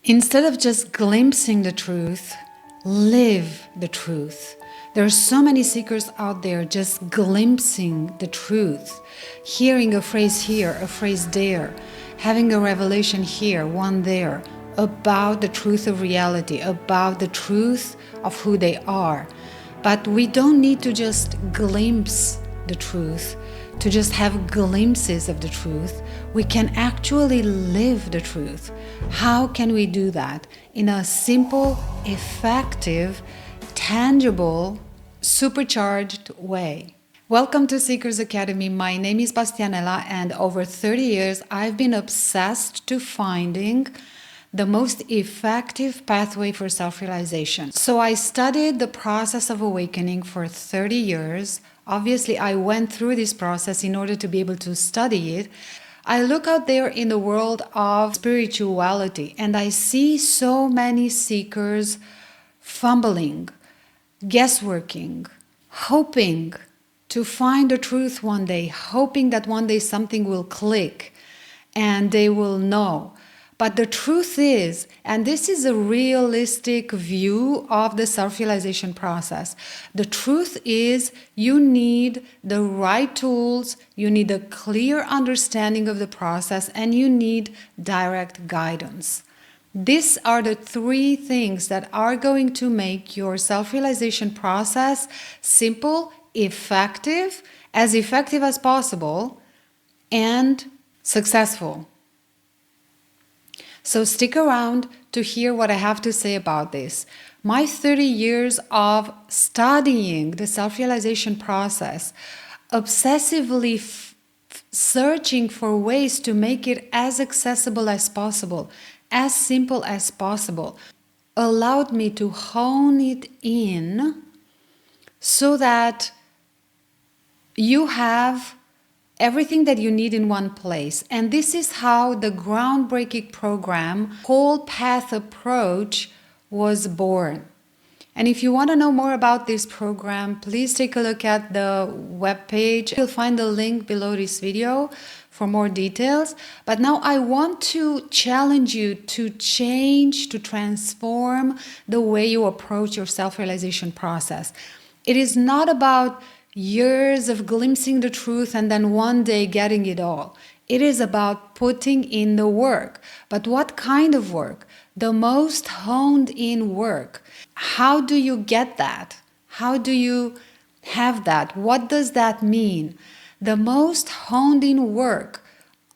Instead of just glimpsing the truth, live the truth. There are so many seekers out there just glimpsing the truth, hearing a phrase here, a phrase there, having a revelation here, one there, about the truth of reality, about the truth of who they are. But we don't need to just glimpse the truth, to just have glimpses of the truth. We can actually live the truth. How can we do that? In a simple, effective, tangible, supercharged way. Welcome to Seekers Academy. My name is Bastianela, and over 30 years I've been obsessed to finding the most effective pathway for self-realization. So I studied the process of awakening for 30 years. Obviously, I went through this process in order to be able to study it. I look out there in the world of spirituality and I see so many seekers fumbling, guessworking, hoping to find the truth one day, hoping that one day something will click and they will know. But the truth is, and this is a realistic view of the self-realization process, the truth is you need the right tools, you need a clear understanding of the process, and you need direct guidance. These are the three things that are going to make your self-realization process simple, effective as possible, and successful. So stick around to hear what I have to say about this. My 30 years of studying the self-realization process, obsessively searching for ways to make it as accessible as possible, as simple as possible, allowed me to hone it in so that you have everything that you need in one place. And this is how the groundbreaking program, Whole Path Approach, was born. And if you want to know more about this program, please take a look at the webpage. You'll find the link below this video for more details. But now I want to challenge you to change, to transform the way you approach your self-realization process. It is not about years of glimpsing the truth and then one day getting it all. It is about putting in the work. But what kind of work? The most honed in work. How do you get that? How do you have that? What does that mean? The most honed in work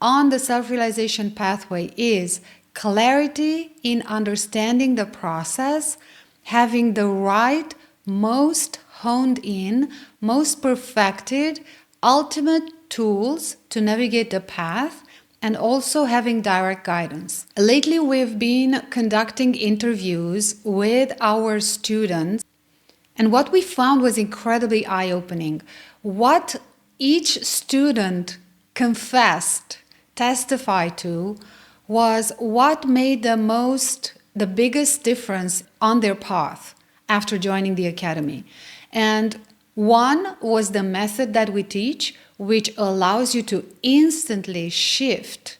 on the self-realization pathway is clarity in understanding the process, having the right, most honed in, most perfected, ultimate tools to navigate the path, and also having direct guidance. Lately, we've been conducting interviews with our students, and what we found was incredibly eye-opening. What each student confessed, testified to, was what made the biggest difference on their path after joining the academy. And one was the method that we teach, which allows you to instantly shift,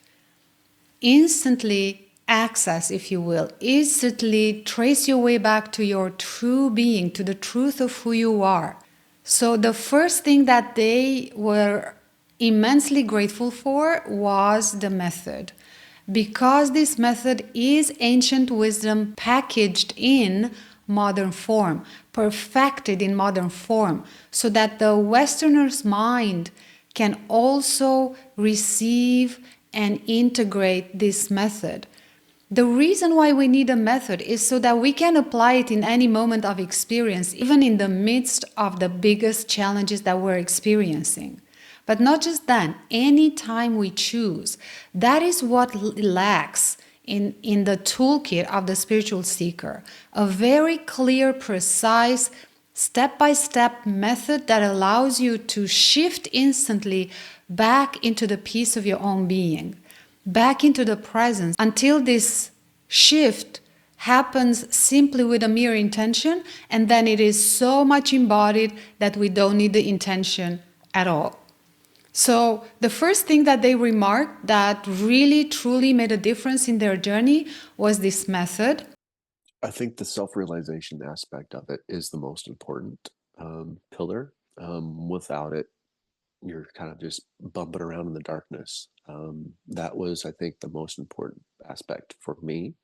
instantly access, if you will, instantly trace your way back to your true being, to the truth of who you are. So the first thing that they were immensely grateful for was the method, because this method is ancient wisdom packaged in modern form, perfected in modern form, so that the Westerner's mind can also receive and integrate this method. The reason why we need a method is so that we can apply it in any moment of experience, even in the midst of the biggest challenges that we're experiencing. But not just then, any time we choose. That is what lacks in the toolkit of the spiritual seeker. A very clear, precise, step-by-step method that allows you to shift instantly back into the peace of your own being, back into the presence, until this shift happens simply with a mere intention, and then it is so much embodied that we don't need the intention at all. So the first thing that they remarked that really truly made a difference in their journey was this method. I think the self-realization aspect of it is the most important pillar. Without it, you're kind of just bumping around in the darkness. That was, I think, the most important aspect for me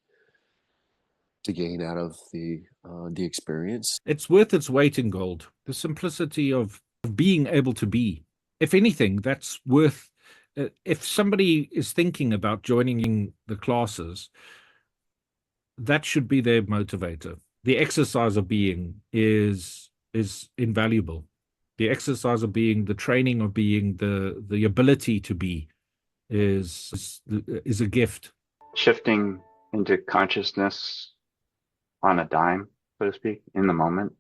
to gain out of the experience. It's worth its weight in gold. The simplicity of being able to be. If anything, that's worth. If somebody is thinking about joining the classes, that should be their motivator. The exercise of being is invaluable. The exercise of being, the training of being, the ability to be is a gift. Shifting into consciousness on a dime, so to speak, in the moment.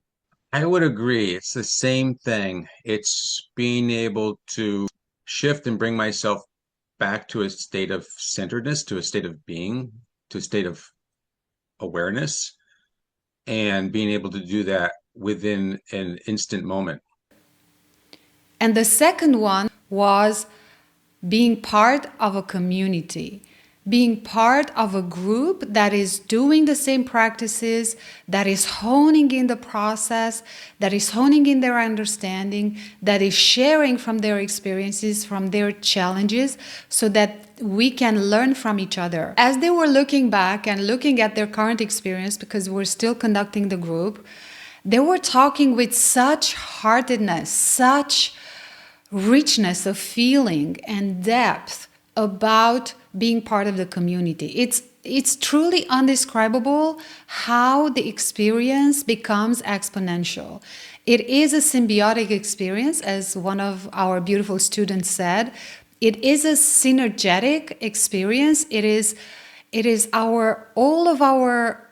I would agree. It's the same thing. It's being able to shift and bring myself back to a state of centeredness, to a state of being, to a state of awareness, and being able to do that within an instant moment. And the second one was being part of a community, being part of a group that is doing the same practices, that is honing in the process, that is honing in their understanding, that is sharing from their experiences, from their challenges, so that we can learn from each other. As they were looking back and looking at their current experience, because we're still conducting the group, they were talking with such heartedness, such richness of feeling and depth about being part of the community. It's truly undescribable how the experience becomes exponential. It is a symbiotic experience, as one of our beautiful students said. It is a synergetic experience. It is all of our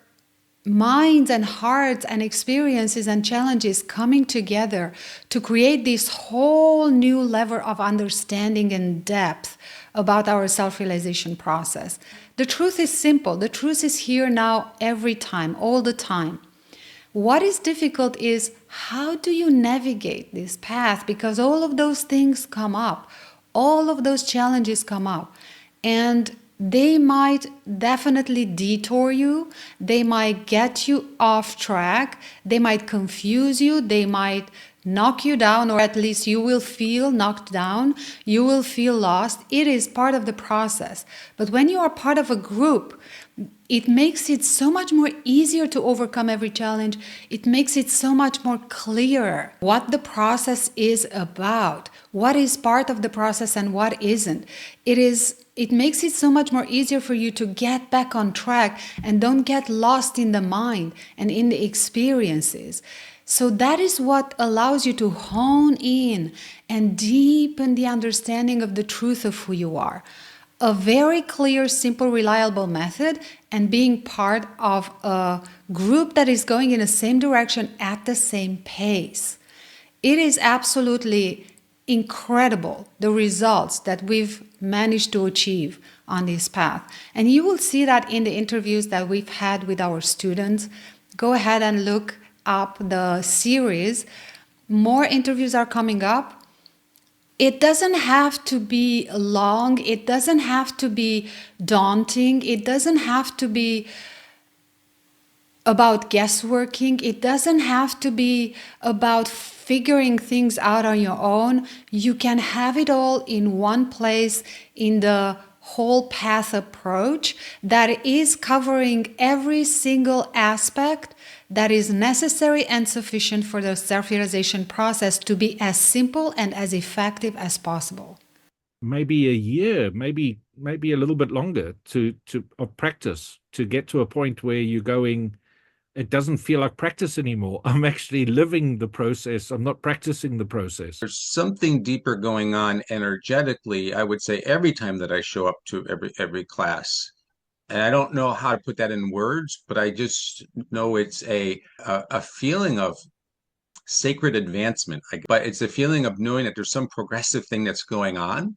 minds and hearts and experiences and challenges coming together to create this whole new level of understanding and depth about our self-realization process. The truth is simple. The truth is here now, every time, all the time. What is difficult is, how do you navigate this path? Because all of those things come up, all of those challenges come up, and they might definitely detour you, they might get you off track, they might confuse you, they might knock you down, or at least you will feel knocked down, you will feel lost. It is part of the process. But when you are part of a group, it makes it so much more easier to overcome every challenge. It makes it so much more clearer what the process is about, what is part of the process and what isn't. It makes it so much more easier for you to get back on track and don't get lost in the mind and in the experiences. So that is what allows you to hone in and deepen the understanding of the truth of who you are. A very clear, simple, reliable method, and being part of a group that is going in the same direction at the same pace. It is absolutely incredible, the results that we've managed to achieve on this path. And you will see that in the interviews that we've had with our students. Go ahead and look up the series. More interviews are coming up. It doesn't have to be long. It doesn't have to be daunting. It doesn't have to be about guessworking. It doesn't have to be about figuring things out on your own. You can have it all in one place in the whole path approach that is covering every single aspect that is necessary and sufficient for the self-realization process to be as simple and as effective as possible. Maybe a year, maybe a little bit longer to of practice to get to a point where you're going, it doesn't feel like practice anymore. I'm actually living the process. I'm not practicing the process. There's something deeper going on energetically, I would say, every time that I show up to every class. And I don't know how to put that in words, but I just know it's a feeling of sacred advancement. But it's a feeling of knowing that there's some progressive thing that's going on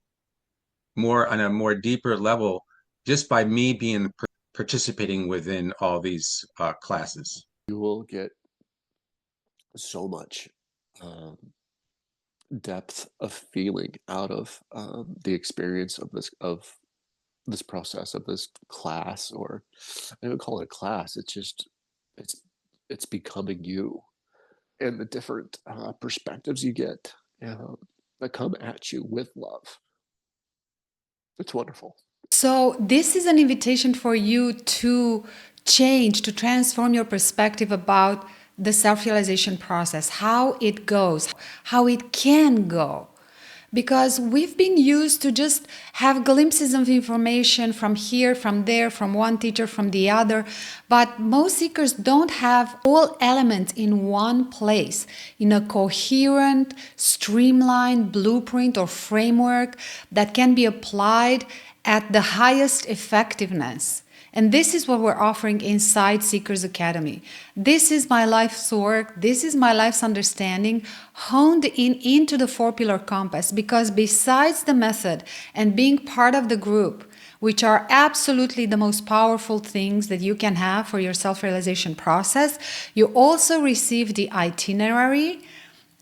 more on a more deeper level, just by me being participating within all these classes. You will get so much um, depth of feeling out of the experience of this process, of this class, or I don't call it a class. It's just it's it's becoming you, and the different perspectives you get that come at you with love. It's wonderful. So, this is an invitation for you to change, to transform your perspective about the self realization process, how it goes, how it can go. Because we've been used to just have glimpses of information from here, from there, from one teacher, from the other. But most seekers don't have all elements in one place, in a coherent, streamlined blueprint or framework that can be applied at the highest effectiveness. And this is what we're offering inside Seekers Academy. This is my life's work. This is my life's understanding honed into the 4-pillar compass, because besides the method and being part of the group, which are absolutely the most powerful things that you can have for your self-realization process, you also receive the itinerary,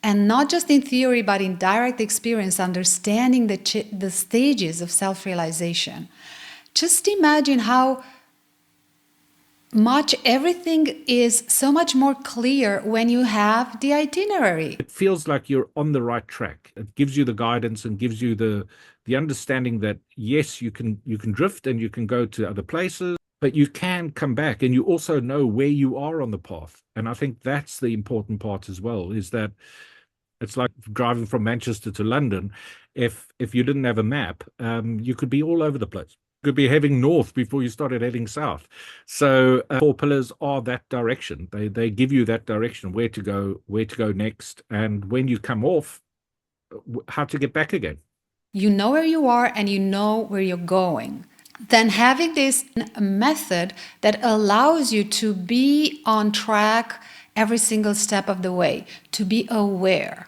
and not just in theory, but in direct experience, understanding the stages of self-realization. Just imagine how much everything is so much more clear when you have the itinerary. It feels like you're on the right track. It gives you the guidance and gives you the understanding that yes, you can drift and you can go to other places, but you can come back, and you also know where you are on the path. And I think that's the important part as well, is that it's like driving from Manchester to London. If you didn't have a map, you could be all over the place. You could be heading north before you started heading south. So 4 pillars are that direction. They give you that direction, where to go next, and when you come off, how to get back again. You know where you are and you know where you're going. Then having this method that allows you to be on track every single step of the way, to be aware,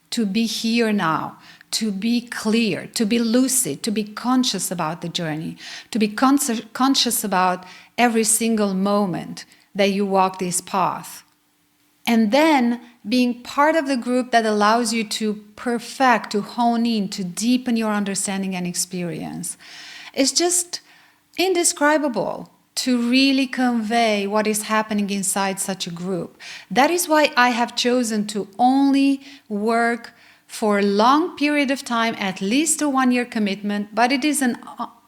to be here now, to be clear, to be lucid, to be conscious about the journey, to be conscious about every single moment that you walk this path. And then being part of the group that allows you to perfect, to hone in, to deepen your understanding and experience. It's just indescribable to really convey what is happening inside such a group. That is why I have chosen to only work for a long period of time, at least a 1-year commitment, but it is an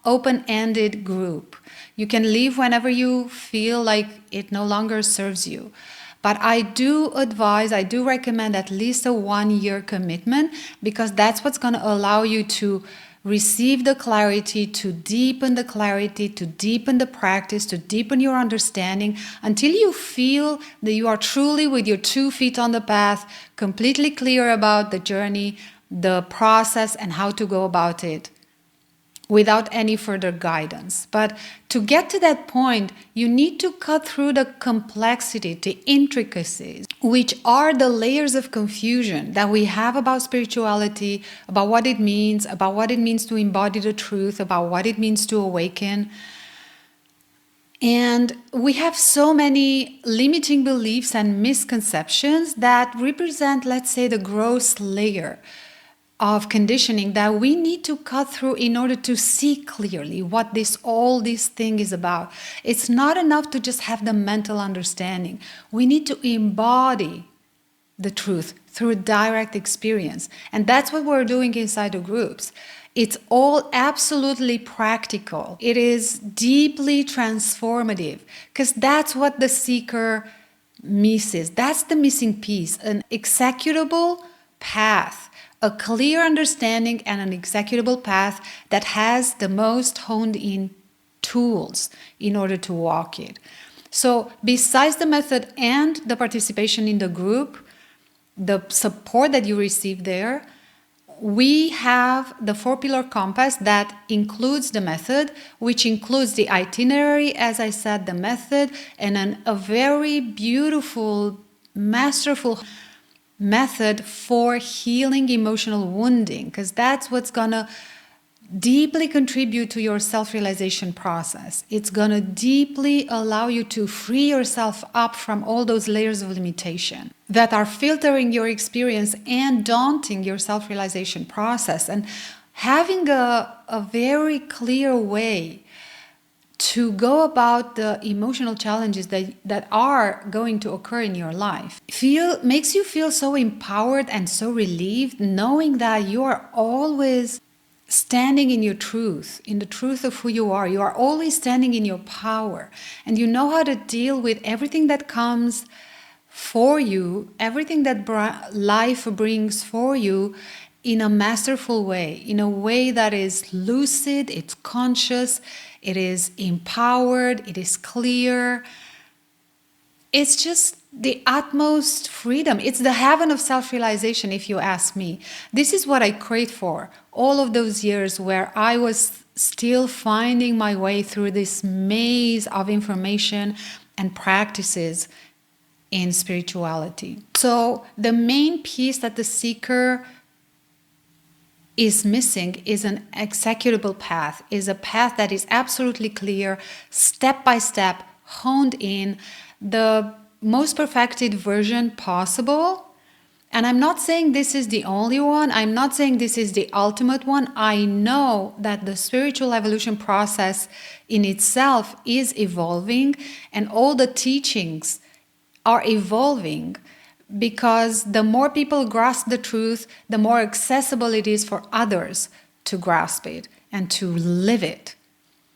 open-ended group. You can leave whenever you feel like it no longer serves you. But I do recommend at least a 1-year commitment, because that's what's going to allow you to receive the clarity, to deepen the clarity, to deepen the practice, to deepen your understanding until you feel that you are truly with your 2 feet on the path, completely clear about the journey, the process, and how to go about it, without any further guidance. But to get to that point, you need to cut through the complexity, the intricacies, which are the layers of confusion that we have about spirituality, about what it means to embody the truth, about what it means to awaken. And we have so many limiting beliefs and misconceptions that represent, let's say, the gross layer of conditioning that we need to cut through in order to see clearly what all this thing is about. It's not enough to just have the mental understanding. We need to embody the truth through direct experience. And that's what we're doing inside the groups. It's all absolutely practical. It is deeply transformative, because that's what the seeker misses. That's the missing piece, an executable path. A clear understanding and an executable path that has the most honed in tools in order to walk it. So besides the method and the participation in the group, the support that you receive there, we have the 4-pillar compass that includes the method, which includes the itinerary, as I said, the method, and a very beautiful, masterful method for healing emotional wounding, because that's what's gonna deeply contribute to your self-realization process. It's going to deeply allow you to free yourself up from all those layers of limitation that are filtering your experience and daunting your self-realization process. And having a very clear way to go about the emotional challenges that are going to occur in your life makes you feel so empowered and so relieved, knowing that you are always standing in your truth, in the truth of who you are. You are always standing in your power, and you know how to deal with everything that comes for you, everything that life brings for you, in a masterful way, in a way that is lucid, it's conscious, it is empowered, it is clear. It's just the utmost freedom. It's the heaven of self-realization, if you ask me. This is what I craved for all of those years where I was still finding my way through this maze of information and practices in spirituality. So the main piece that the seeker is missing is an executable path, is a path that is absolutely clear, step by step, honed in, the most perfected version possible. And I'm not saying this is the only one. I'm not saying this is the ultimate one. I know that the spiritual evolution process in itself is evolving, and all the teachings are evolving, because the more people grasp the truth, the more accessible it is for others to grasp it and to live it.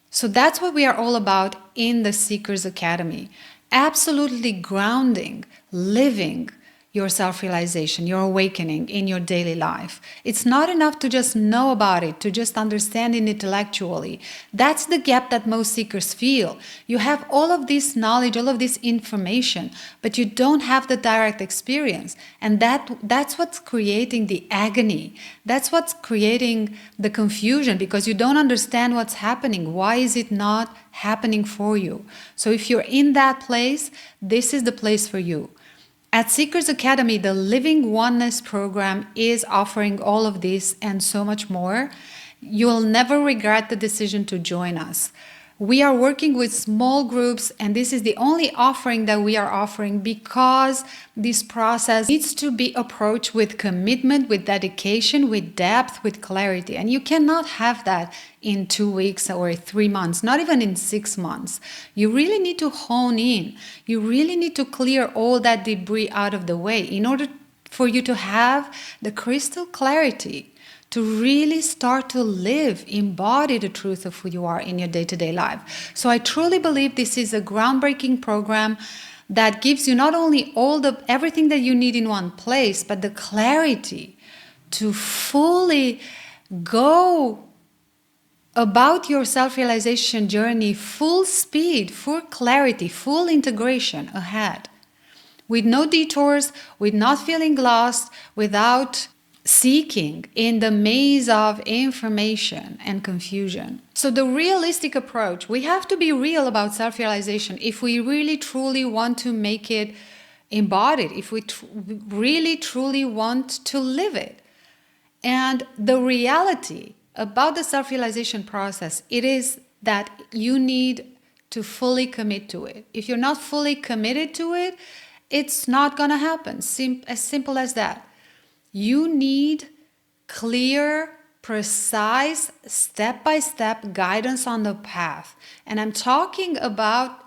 So that's what we are all about in the Seekers Academy. Absolutely grounding, living your self-realization, your awakening in your daily life. It's not enough to just know about it, to just understand it intellectually. That's the gap that most seekers feel. You have all of this knowledge, all of this information, but you don't have the direct experience. And that's what's creating the agony. That's what's creating the confusion, because you don't understand what's happening. Why is it not happening for you? So if you're in that place, this is the place for you. At Seekers Academy, the Living Oneness program is offering all of this and so much more. You'll never regret the decision to join us. We are working with small groups, and this is the only offering that we are offering, because this process needs to be approached with commitment, with dedication, with depth, with clarity. And you cannot have that in 2 weeks or 3 months, not even in 6 months. You really need to hone in. You really need to clear all that debris out of the way in order for you to have the crystal clarity to really start to live, embody the truth of who you are in your day-to-day life. So I truly believe this is a groundbreaking program that gives you not only everything that you need in one place, but the clarity to fully go about your self-realization journey, full speed, full clarity, full integration ahead, with no detours, with not feeling lost, without seeking in the maze of information and confusion. So the realistic approach, we have to be real about self-realization if we really truly want to make it embodied, if we really truly want to live it. And the reality about the self-realization process, it is that you need to fully commit to it. If you're not fully committed to it, it's not going to happen. As simple as that. You need clear, precise, step-by-step guidance on the path. And I'm talking about,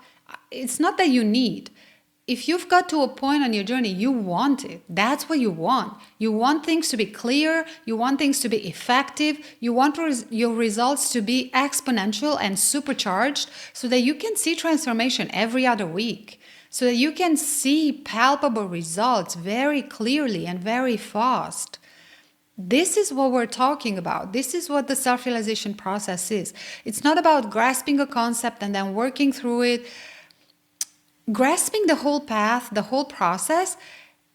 it's not that you need. If you've got to a point on your journey, you want it. That's what you want. You want things to be clear. You want things to be effective. You want your results to be exponential and supercharged so that you can see transformation every other week, so that you can see palpable results very clearly and very fast. This is what we're talking about. This is what the self-realization process is. It's not about grasping a concept and then working through it. Grasping the whole path, the whole process,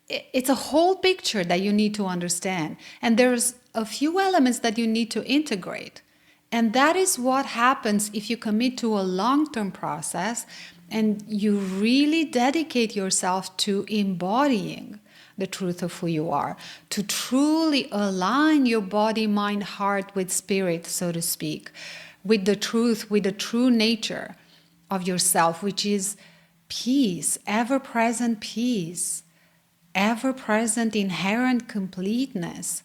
it's a whole picture that you need to understand. And there's a few elements that you need to integrate. And that is what happens if you commit to a long-term process and you really dedicate yourself to embodying the truth of who you are, to truly align your body, mind, heart with spirit, so to speak, with the truth, with the true nature of yourself, which is peace, ever-present peace, ever-present inherent completeness,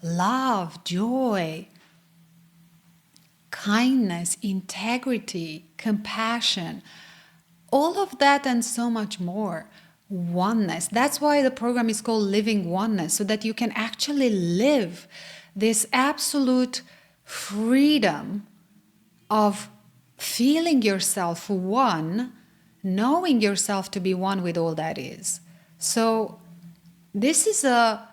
love, joy, kindness, integrity, compassion, all of that and so much more. Oneness. That's why the program is called Living Oneness, so that you can actually live this absolute freedom of feeling yourself one, knowing yourself to be one with all that is. So this is a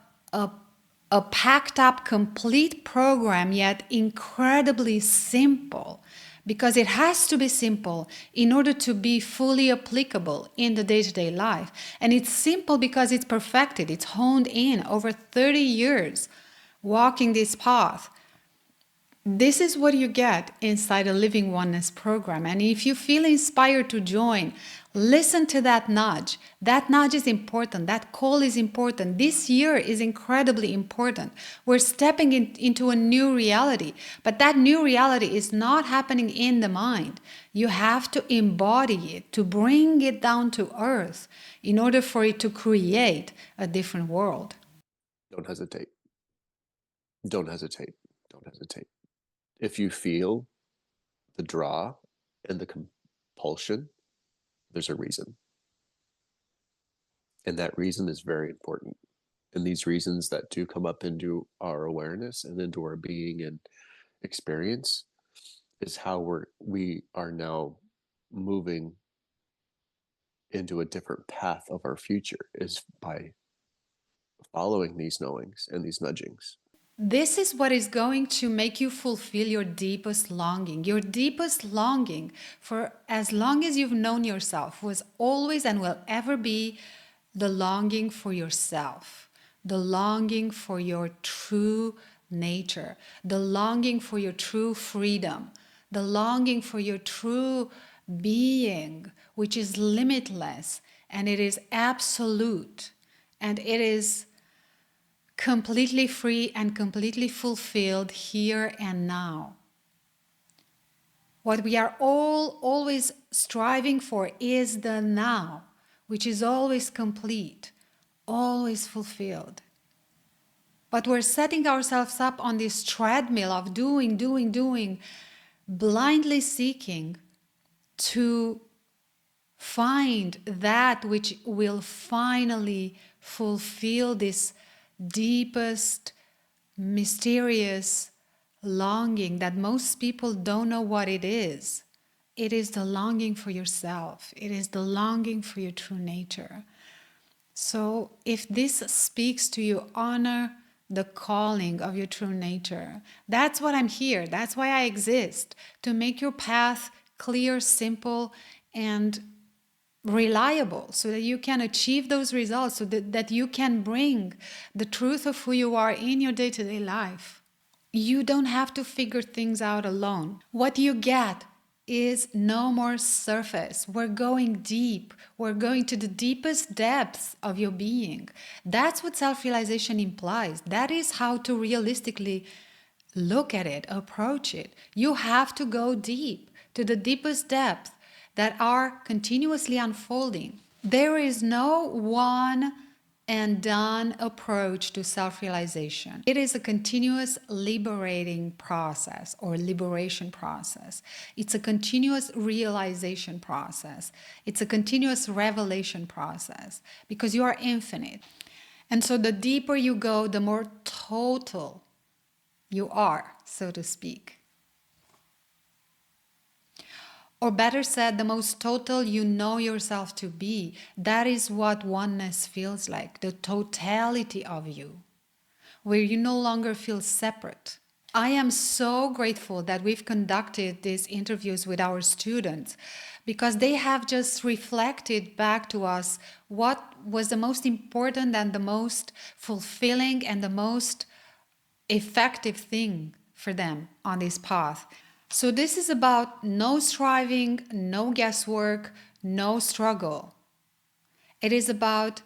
packed up, complete program, yet incredibly simple, because it has to be simple in order to be fully applicable in the day-to-day life. And it's simple because it's perfected, it's honed in over 30 years walking this path. This is what you get inside a Living Oneness program. And if you feel inspired to join, listen to that nudge. That nudge is important. That call is important. This year is incredibly important. We're stepping into a new reality. But that new reality is not happening in the mind. You have to embody it, to bring it down to earth in order for it to create a different world. Don't hesitate. Don't hesitate. Don't hesitate. If you feel the draw and the compulsion, there's a reason. And that reason is very important. And these reasons that do come up into our awareness and into our being and experience is how we are now moving into a different path of our future, is by following these knowings and these nudgings. This is what is going to make you fulfill your deepest longing. Your deepest longing, for as long as you've known yourself, was always and will ever be the longing for yourself, the longing for your true nature, the longing for your true freedom, the longing for your true being, which is limitless, and it is absolute, and it is completely free and completely fulfilled here and now. What we are all always striving for is the now, which is always complete, always fulfilled. But we're setting ourselves up on this treadmill of doing, blindly seeking to find that which will finally fulfill this deepest, mysterious longing that most people don't know what it is. It is the longing for yourself. It is the longing for your true nature. So if this speaks to you, honor the calling of your true nature. That's what I'm here. That's why I exist, to make your path clear, simple, and reliable, so that you can achieve those results, so that you can bring the truth of who you are in your day-to-day life. You don't have to figure things out alone. What you get is no more surface. We're going deep. We're going to the deepest depths of your being. That's what self-realization implies. That is how to realistically look at it, approach it. You have to go deep, to the deepest depth that are continuously unfolding. There is no one and done approach to self-realization. It is a continuous liberating process or liberation process. It's a continuous realization process. It's a continuous revelation process, because you are infinite. And so the deeper you go, the more total you are, so to speak. Or better said, the most total you know yourself to be. That is what oneness feels like, the totality of you, where you no longer feel separate. I am so grateful that we've conducted these interviews with our students, because they have just reflected back to us what was the most important and the most fulfilling and the most effective thing for them on this path. So this is about no striving, no guesswork, no struggle. It is about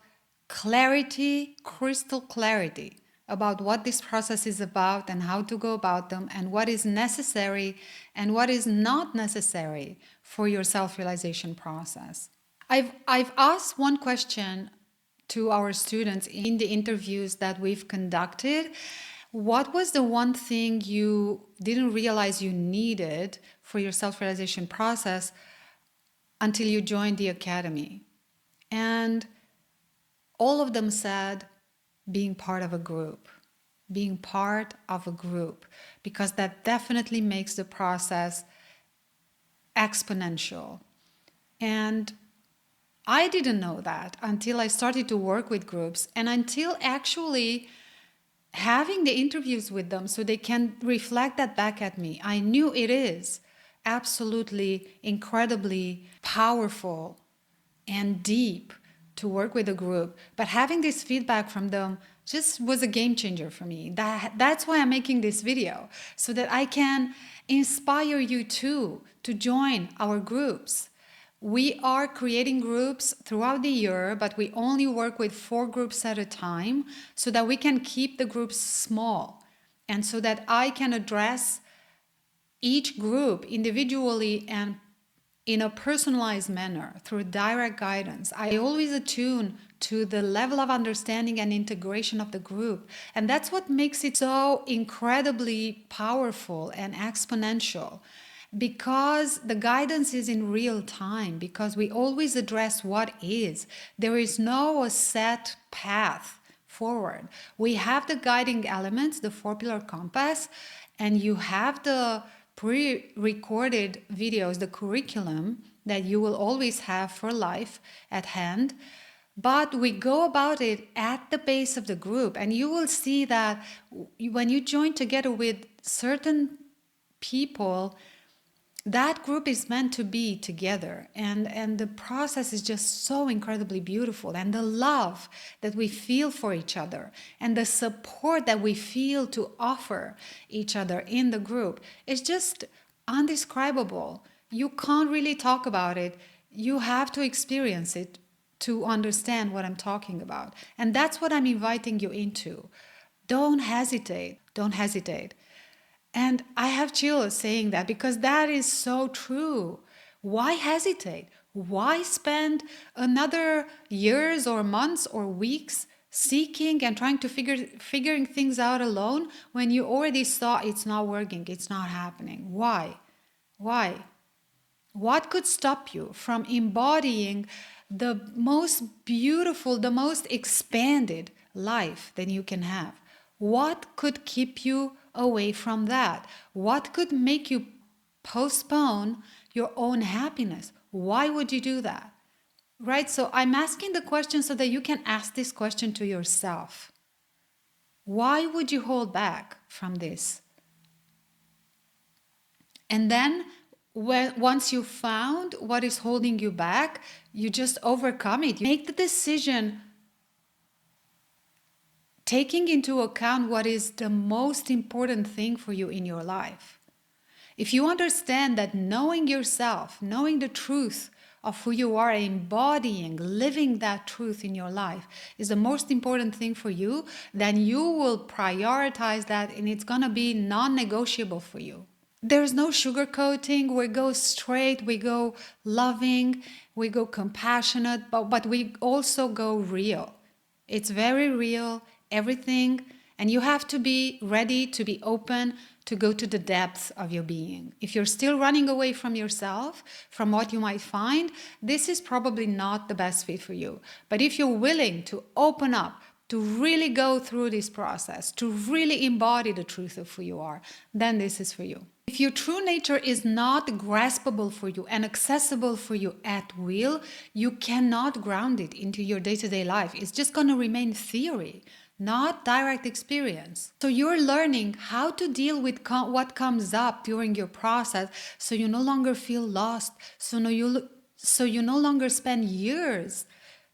clarity, crystal clarity about what this process is about and how to go about them and what is necessary and what is not necessary for your self-realization process. I've asked one question to our students in the interviews that we've conducted. What was the one thing you didn't realize you needed for your self-realization process until you joined the academy? And all of them said being part of a group, being part of a group, because that definitely makes the process exponential. And I didn't know that until I started to work with groups and until actually having the interviews with them so they can reflect that back at me. I knew it is absolutely incredibly powerful and deep to work with a group, but having this feedback from them just was a game changer for me. That's why I'm making this video, so that I can inspire you too to join our groups. We are creating groups throughout the year, but we only work with 4 groups at a time so that we can keep the groups small and so that I can address each group individually and in a personalized manner through direct guidance. I always attune to the level of understanding and integration of the group. And that's what makes it so incredibly powerful and exponential, because the guidance is in real time, because we always address what is. There is no set path forward. We have the guiding elements, the 4-pillar compass, and you have the pre-recorded videos, the curriculum that you will always have for life at hand. But we go about it at the base of the group, and you will see that when you join together with certain people, that group is meant to be together, and the process is just so incredibly beautiful, and the love that we feel for each other and the support that we feel to offer each other in the group is just undescribable. You can't really talk about it. You have to experience it to understand what I'm talking about, and that's what I'm inviting you into. Don't hesitate. Don't hesitate. And I have chills saying that, because that is so true. Why hesitate? Why spend another years or months or weeks seeking and trying to figuring things out alone when you already saw it's not working, it's not happening? Why? Why? What could stop you from embodying the most beautiful, the most expanded life that you can have? What could keep you away from that? What could make you postpone your own happiness? Why would you do that? Right? So I'm asking the question so that you can ask this question to yourself. Why would you hold back from this? And then once you found what is holding you back, you just overcome it. You make the decision taking into account what is the most important thing for you in your life. If you understand that knowing yourself, knowing the truth of who you are, embodying, living that truth in your life is the most important thing for you, then you will prioritize that, and it's going to be non-negotiable for you. There's no sugarcoating. We go straight, we go loving, we go compassionate, but we also go real. It's very real, everything, and you have to be ready to be open to go to the depths of your being. If you're still running away from yourself, from what you might find, this is probably not the best fit for you. But if you're willing to open up, to really go through this process, to really embody the truth of who you are, then this is for you. If your true nature is not graspable for you and accessible for you at will, you cannot ground it into your day-to-day life. It's just going to remain theory, not direct experience. So you're learning how to deal with what comes up during your process, so you no longer feel lost, so you no longer spend years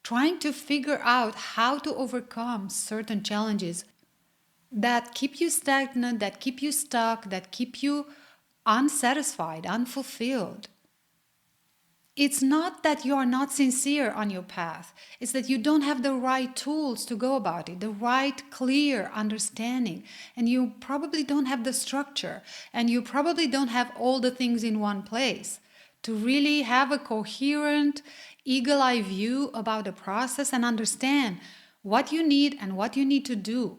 trying to figure out how to overcome certain challenges that keep you stagnant, that keep you stuck, that keep you unsatisfied, unfulfilled. It's not that you are not sincere on your path. It's that you don't have the right tools to go about it, the right clear understanding. And you probably don't have the structure. And you probably don't have all the things in one place to really have a coherent, eagle-eye view about the process and understand what you need and what you need to do.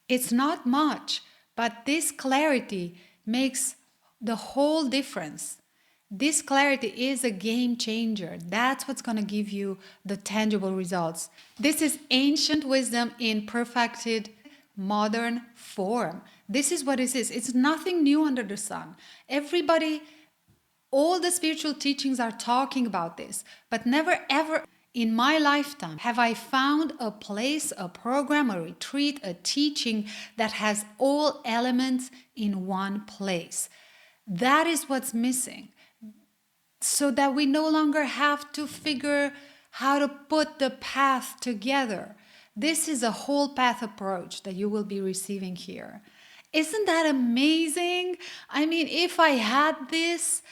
It's not much, but this clarity makes the whole difference. This clarity is a game changer. That's what's going to give you the tangible results. This is ancient wisdom in perfected modern form. This is what it is. It's nothing new under the sun. Everybody, all the spiritual teachings are talking about this, but never ever in my lifetime have I found a place, a program, a retreat, a teaching that has all elements in one place. That is what's missing. So that we no longer have to figure how to put the path together. This is a whole path approach that you will be receiving here. Isn't that amazing? I mean, if I had this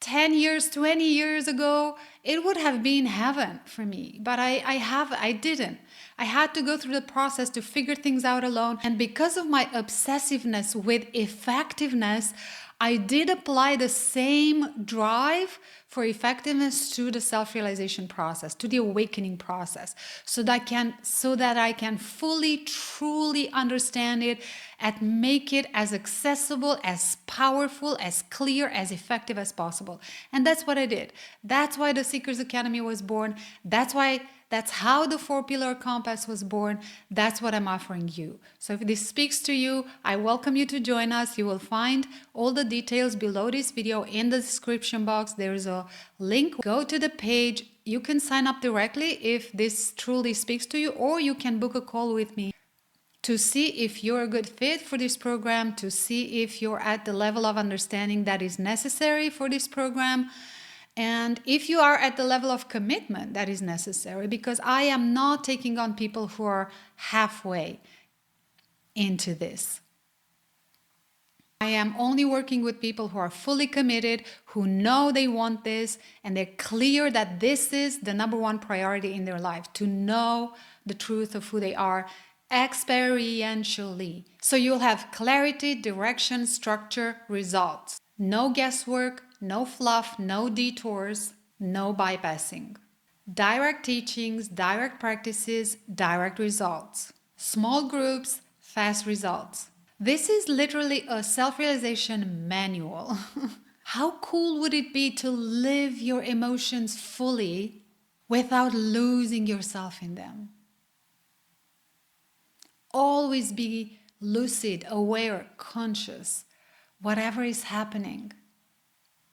10 years, 20 years ago, it would have been heaven for me. But I didn't. I had to go through the process to figure things out alone. And because of my obsessiveness with effectiveness, I did apply the same drive for effectiveness to the self-realization process, to the awakening process, so that I can fully, truly understand it and make it as accessible, as powerful, as clear, as effective as possible. And that's what I did. That's why the Seekers Academy was born. That's how the 4-pillar compass was born. That's what I'm offering you. So if this speaks to you, I welcome you to join us. You will find all the details below this video in the description box. There is a link. Go to the page. You can sign up directly if this truly speaks to you, or you can book a call with me to see if you're a good fit for this program, to see if you're at the level of understanding that is necessary for this program. And if you are at the level of commitment that is necessary, because I am not taking on people who are halfway into this. I am only working with people who are fully committed, who know they want this, and they're clear that this is the number one priority in their life, to know the truth of who they are experientially. So you'll have clarity, direction, structure, results. No guesswork, no fluff, no detours, no bypassing. Direct teachings, direct practices, direct results. Small groups, fast results. This is literally a self-realization manual. How cool would it be to live your emotions fully without losing yourself in them? Always be lucid, aware, conscious, whatever is happening.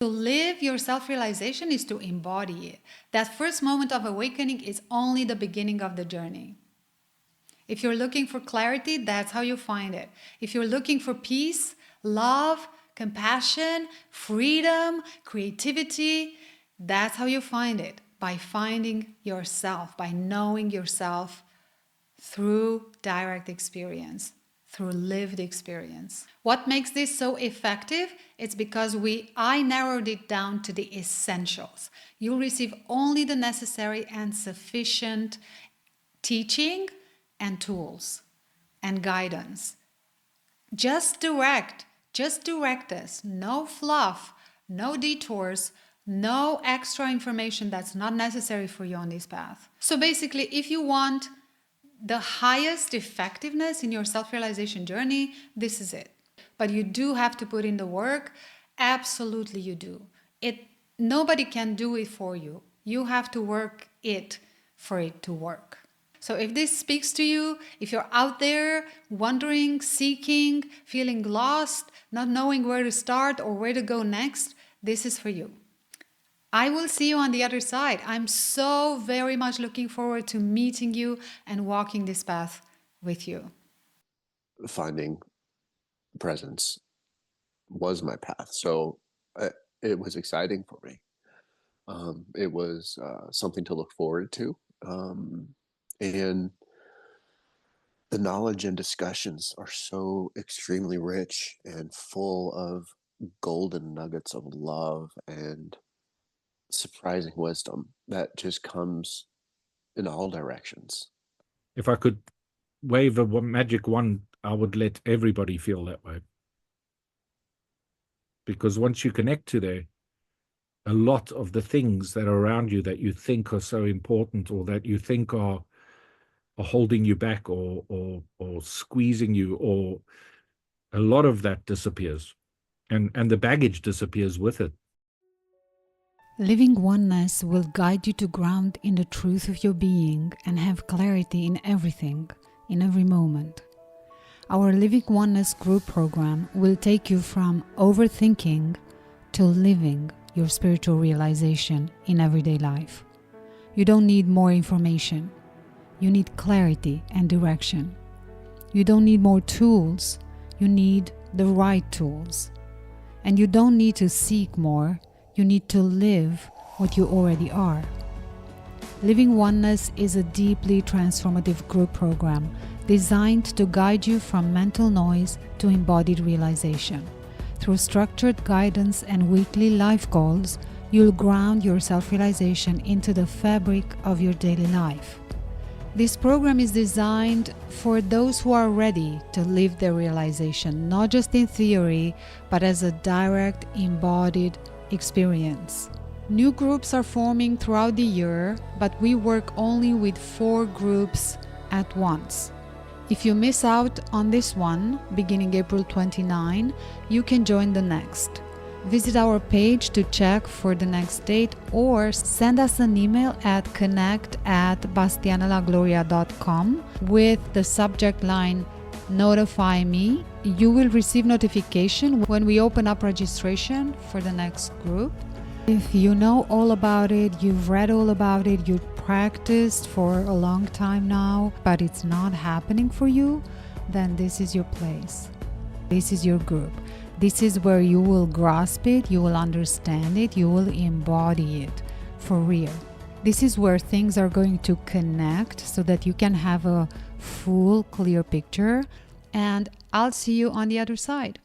To live your self-realization is to embody it. That first moment of awakening is only the beginning of the journey. If you're looking for clarity, that's how you find it. If you're looking for peace, love, compassion, freedom, creativity, that's how you find it. By finding yourself, by knowing yourself through direct experience, through lived experience. What makes this so effective? It's because I narrowed it down to the essentials. You'll receive only the necessary and sufficient teaching and tools and guidance. Just direct us. No fluff, no detours, no extra information that's not necessary for you on this path. So basically, if you want the highest effectiveness in your self-realization journey, this is it. But you do have to put in the work. Absolutely you do. Nobody can do it for you. You have to work it for it to work. So if this speaks to you, if you're out there wondering, seeking, feeling lost, not knowing where to start or where to go next, this is for you. I will see you on the other side. I'm so very much looking forward to meeting you and walking this path with you. Finding presence was my path. So it was exciting for me. It was something to look forward to. And the knowledge and discussions are so extremely rich and full of golden nuggets of love and surprising wisdom that just comes in all directions. If I could wave a magic wand, I would let everybody feel that way. Because once you connect to there, a lot of the things that are around you that you think are so important, or that you think are holding you back, or squeezing you, or a lot of that disappears, and the baggage disappears with it. Living oneness will guide you to ground in the truth of your being and have clarity in everything, in every moment. Our Living Oneness group program will take you from overthinking to living your spiritual realization in everyday life. You don't need more information. You need clarity and direction. You don't need more tools. You need the right tools. And you don't need to seek more. You need to live what you already are. Living Oneness is a deeply transformative group program designed to guide you from mental noise to embodied realization. Through structured guidance and weekly life goals, you'll ground your self-realization into the fabric of your daily life. This program is designed for those who are ready to live their realization, not just in theory, but as a direct, embodied experience. New groups are forming throughout the year, but we work only with 4 groups at once. If you miss out on this one, beginning April 29, you can join the next. Visit our page to check for the next date, or send us an email at connect@bastianelagloria.com with the subject line "Notify me." You will receive notification when we open up registration for the next group. If you know all about it, you've read all about it, you've practiced for a long time now, but it's not happening for you, then this is your place. This is your group. This is where you will grasp it, you will understand it, you will embody it for real. This is where things are going to connect so that you can have a full, clear picture, and I'll see you on the other side.